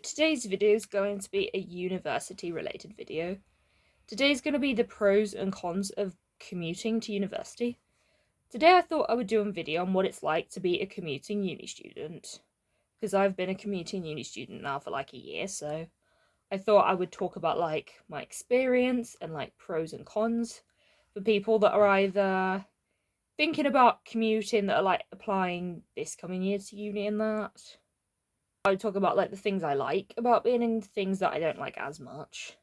today's video is going to be a university related video. Today's going to be the pros and cons of commuting to university. Today I thought I would do a video on what it's like to be a commuting uni student, because I've been a commuting uni student now for like a year, so I thought I would talk about like my experience and like pros and cons for people that are either thinking about commuting, that are like applying this coming year to uni and that. I would talk about like the things I like about being and things that I don't like as much.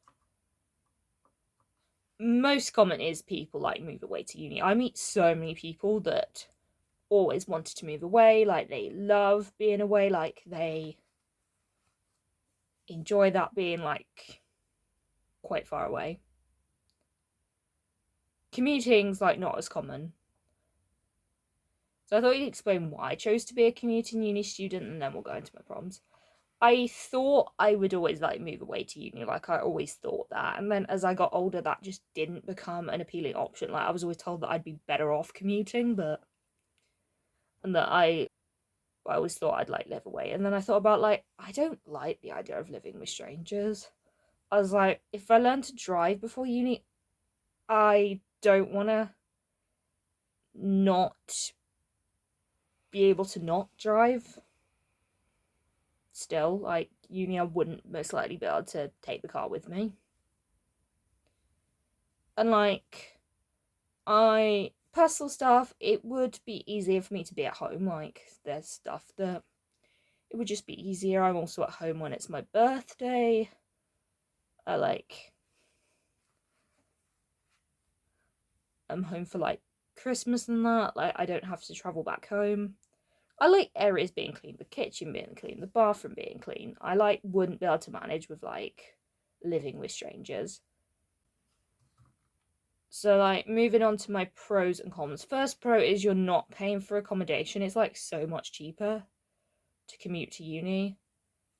Most common is people like move away to uni. I meet so many people that always wanted to move away, like they love being away, like they enjoy that being like quite far away. Commuting's like not as common. So I thought you'd explain why I chose to be a commuting uni student, and then we'll go into my problems. I thought I would always like move away to uni, like I always thought that, and then as I got older that just didn't become an appealing option. Like I was always told that I'd be better off commuting, and that I always thought I'd like live away. And then I thought about like I don't like the idea of living with strangers. I was like, if I learn to drive before uni, I don't want to not be able to not drive. Still, like uni, I wouldn't most likely be able to take the car with me. And like, personal stuff, it would be easier for me to be at home. Like, there's stuff that it would just be easier. I'm also at home when it's my birthday. I'm home for like Christmas and that. Like, I don't have to travel back home. I like areas being clean, the kitchen being clean, the bathroom being clean. I like wouldn't be able to manage with like living with strangers. So like moving on to my pros and cons. First pro is you're not paying for accommodation. It's like so much cheaper to commute to uni.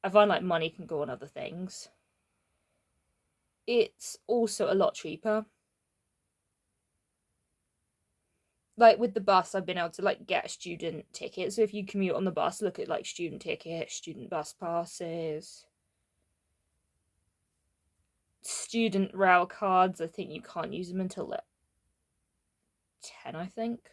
I find like money can go on other things. It's also a lot cheaper. Like with the bus, I've been able to like get a student ticket. So if you commute on the bus, look at like student tickets, student bus passes, student rail cards. I think you can't use them until like 10, I think.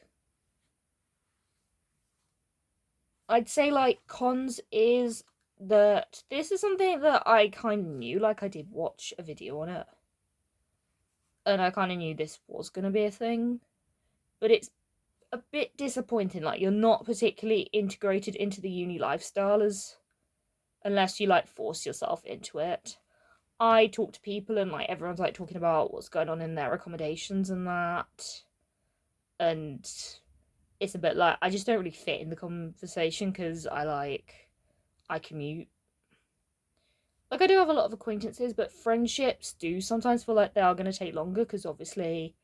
I'd say like cons is that this is something that I kind of knew, like I did watch a video on it. And I kind of knew this was going to be a thing. But it's a bit disappointing, like you're not particularly integrated into the uni lifestyle unless you like force yourself into it. I talk to people and like everyone's like talking about what's going on in their accommodations and that. And it's a bit like I just don't really fit in the conversation because I commute. Like I do have a lot of acquaintances, but friendships do sometimes feel like they are going to take longer because obviously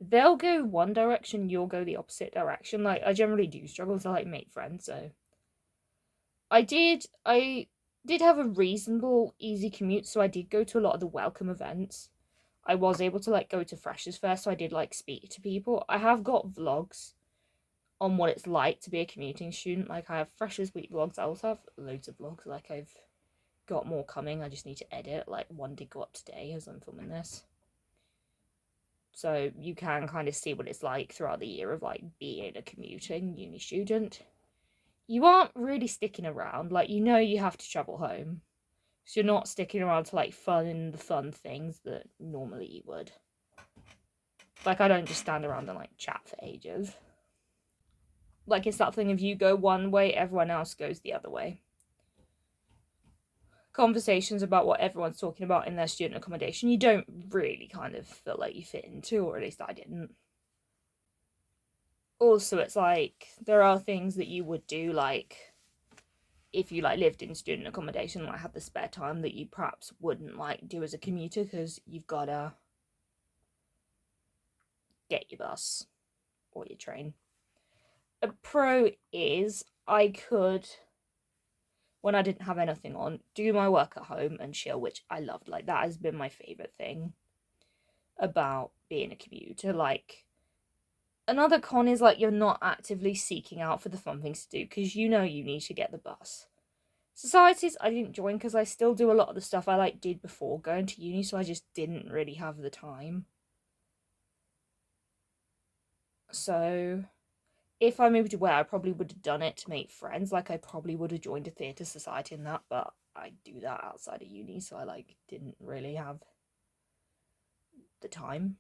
they'll go one direction, you'll go the opposite direction. Like I generally do struggle to like make friends, so I did have a reasonable easy commute, so I did go to a lot of the welcome events. I was able to like go to Freshers Fest, so I did like speak to people. I have got vlogs on what it's like to be a commuting student. Like I have Freshers Week vlogs. I also have loads of vlogs. Like I've got more coming. I just need to edit. Like one did go up today as I'm filming this. So you can kind of see what it's like throughout the year of like being a commuting uni student. You aren't really sticking around. Like you know you have to travel home. So you're not sticking around to like the fun things that normally you would. Like I don't just stand around and like chat for ages. Like it's that thing if you go one way, everyone else goes the other way. Conversations about what everyone's talking about in their student accommodation, you don't really kind of feel like you fit into, or at least I didn't. Also, it's like there are things that you would do, like if you like lived in student accommodation, like had the spare time that you perhaps wouldn't like do as a commuter because you've gotta get your bus or your train. A pro is I could, when I didn't have anything on, do my work at home and chill, which I loved. Like that has been my favorite thing about being a commuter. Like another con is like you're not actively seeking out for the fun things to do because you know you need to get the bus. Societies I didn't join because I still do a lot of the stuff I like did before going to uni, so I just didn't really have the time. So if I moved away, I probably would have done it to make friends. Like I probably would have joined a theatre society and that, but I do that outside of uni, so I like didn't really have the time.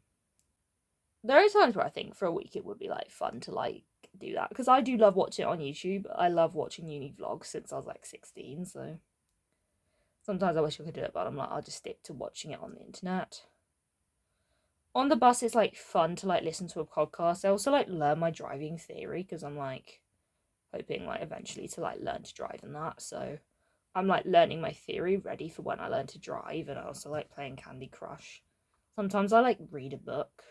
There are times where I think for a week it would be like fun to like do that because I do love watching it on YouTube. I love watching uni vlogs since I was like 16, so sometimes I wish I could do it, but I'm like, I'll just stick to watching it on the internet. On the bus, it's like fun to like listen to a podcast. I also like learn my driving theory because I'm like hoping like eventually to like learn to drive and that. So I'm like learning my theory ready for when I learn to drive, and I also like playing Candy Crush. Sometimes I like read a book.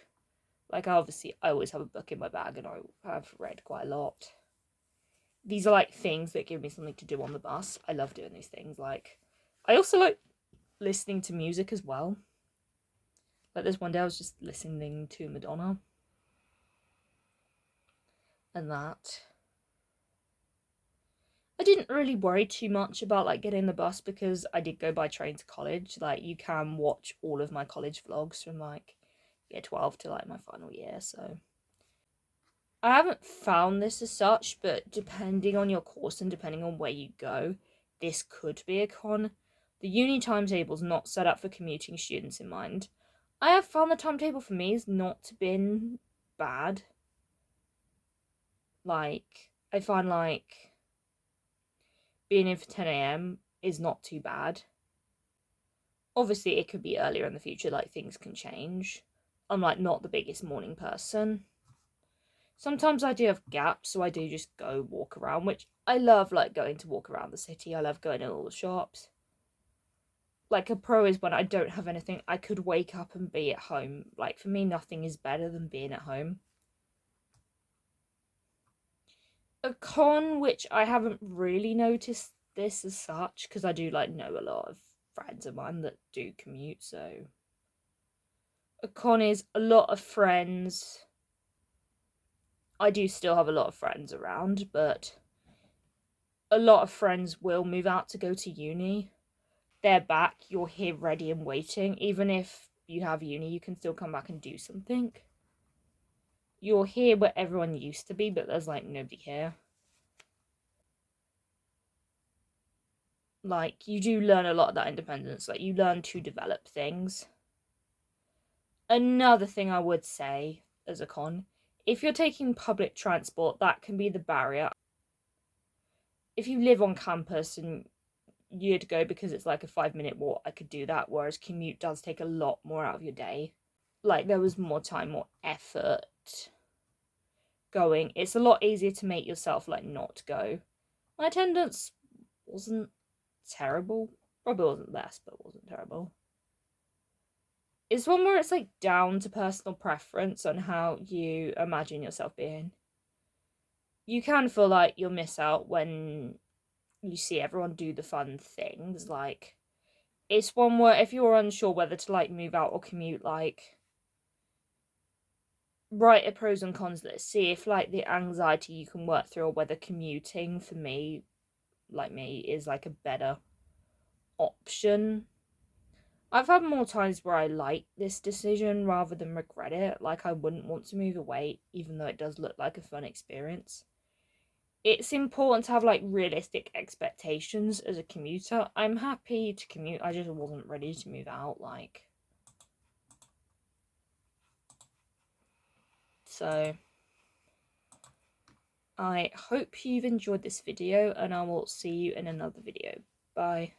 Like I always have a book in my bag and I have read quite a lot. These are like things that give me something to do on the bus. I love doing these things. Like I also like listening to music as well. Like this one day I was just listening to Madonna and that. I didn't really worry too much about like getting the bus because I did go by train to college. Like you can watch all of my college vlogs from like year 12 to like my final year, so I haven't found this as such, but depending on your course and depending on where you go, this could be a con. The uni timetable's not set up for commuting students in mind. I have found the timetable for me has not been bad. Like, I find like being in for 10 a.m. is not too bad. Obviously, it could be earlier in the future, like things can change. I'm like not the biggest morning person. Sometimes I do have gaps, so I do just go walk around, which I love, like going to walk around the city. I love going to all the shops. Like a pro is when I don't have anything, I could wake up and be at home. Like for me, nothing is better than being at home. A con, which I haven't really noticed this as such, because I do like know a lot of friends of mine that do commute, so a con is a lot of friends. I do still have a lot of friends around, but a lot of friends will move out to go to uni. They're back, you're here ready and waiting. Even if you have uni, you can still come back and do something. You're here where everyone used to be, but there's like nobody here. Like, you do learn a lot of that independence. Like, you learn to develop things. Another thing I would say as a con, if you're taking public transport, that can be the barrier. If you live on campus and you'd go because it's like a 5 minute walk, I could do that, whereas commute does take a lot more out of your day. Like, there was more time, more effort going. It's a lot easier to make yourself like not go. My attendance wasn't terrible. Probably wasn't the best, but wasn't terrible. It's one where it's like down to personal preference on how you imagine yourself being. You can feel like you'll miss out when you see everyone do the fun things. Like, it's one where if you're unsure whether to like move out or commute, like write a pros and cons list. See if like the anxiety you can work through or whether commuting for me, like me, is like a better option. I've had more times where I like this decision rather than regret it. Like, I wouldn't want to move away, even though it does look like a fun experience. It's important to have like realistic expectations as a commuter. I'm happy to commute, I just wasn't ready to move out, like. So, I hope you've enjoyed this video, and I will see you in another video. Bye.